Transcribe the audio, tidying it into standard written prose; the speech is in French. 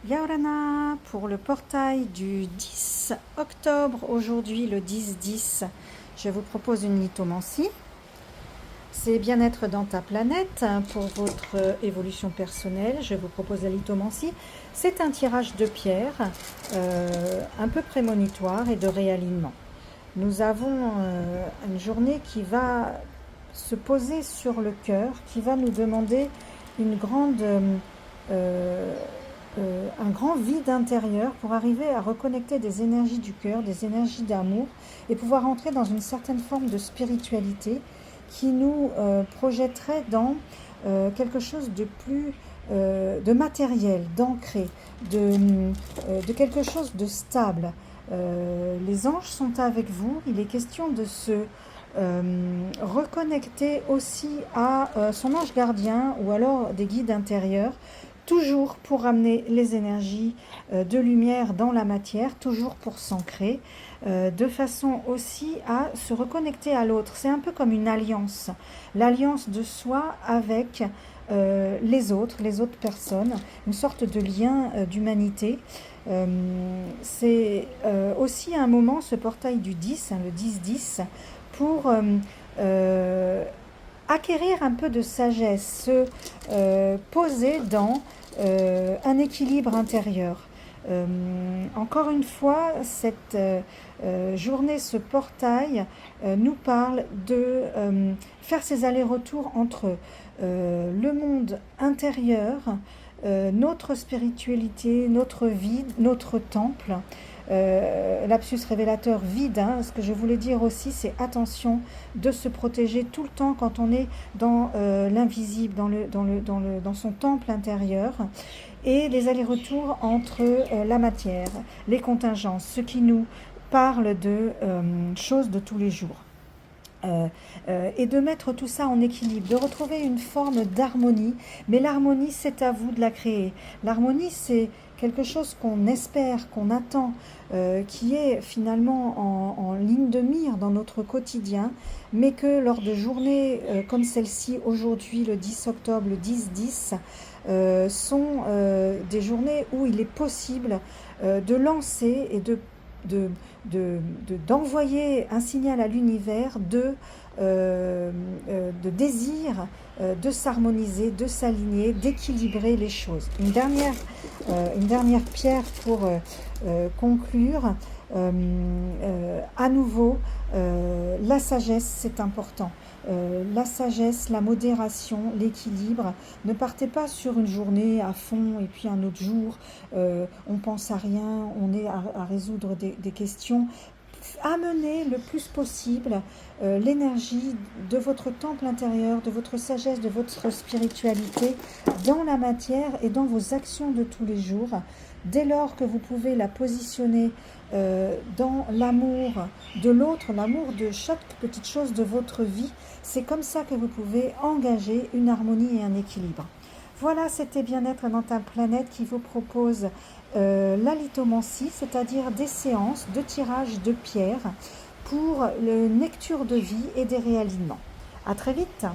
Yaorana pour le portail du 10 octobre. Aujourd'hui, le 10-10, je vous propose une lithomancie. C'est bien-être dans ta planète pour votre évolution personnelle. Je vous propose la lithomancie. C'est un tirage de pierre un peu prémonitoire et de réalignement. Nous avons une journée qui va se poser sur le cœur, qui va nous demander une grande... un grand vide intérieur pour arriver à reconnecter des énergies du cœur, des énergies d'amour et pouvoir entrer dans une certaine forme de spiritualité qui nous projetterait dans quelque chose de plus de matériel, d'ancré, de quelque chose de stable. Les anges sont avec vous. Il est question de se reconnecter aussi à son ange gardien ou alors des guides intérieurs, toujours pour ramener les énergies de lumière dans la matière, toujours pour s'ancrer, de façon aussi à se reconnecter à l'autre. C'est un peu comme une alliance, l'alliance de soi avec les autres personnes, une sorte de lien d'humanité. C'est aussi un moment, ce portail du 10, le 10-10, pour acquérir un peu de sagesse, se poser dans un équilibre intérieur. Encore une fois, cette journée, ce portail nous parle de faire ces allers-retours entre le monde intérieur, notre spiritualité, notre vie, notre temple. Lapsus révélateur vide, ce que je voulais dire aussi, c'est attention de se protéger tout le temps quand on est dans l'invisible, dans son temple intérieur, et les allers-retours entre la matière, les contingences, ce qui nous parle de choses de tous les jours. Et de mettre tout ça en équilibre, de retrouver une forme d'harmonie, mais l'harmonie, c'est à vous de la créer. L'harmonie, c'est quelque chose qu'on espère, qu'on attend, qui est finalement en ligne de mire dans notre quotidien, mais que lors de journées comme celle-ci, aujourd'hui, le 10 octobre, le 10-10, sont des journées où il est possible de lancer et d'envoyer un signal à l'univers de désir, de s'harmoniser, de s'aligner, d'équilibrer les choses. Une dernière pierre pour conclure. À nouveau, la sagesse, c'est important. La sagesse, la modération, l'équilibre. Ne partez pas sur une journée à fond et puis un autre jour, on pense à rien, on est à résoudre des questions. Amenez le plus possible l'énergie de votre temple intérieur, de votre sagesse, de votre spiritualité dans la matière et dans vos actions de tous les jours. Dès lors que vous pouvez la positionner dans l'amour de l'autre, l'amour de chaque petite chose de votre vie, c'est comme ça que vous pouvez engager une harmonie et un équilibre. Voilà, c'était Bien-être dans ta planète qui vous propose la lithomancie, c'est-à-dire des séances de tirage de pierre pour le lecture de vie et des réalignements. À très vite.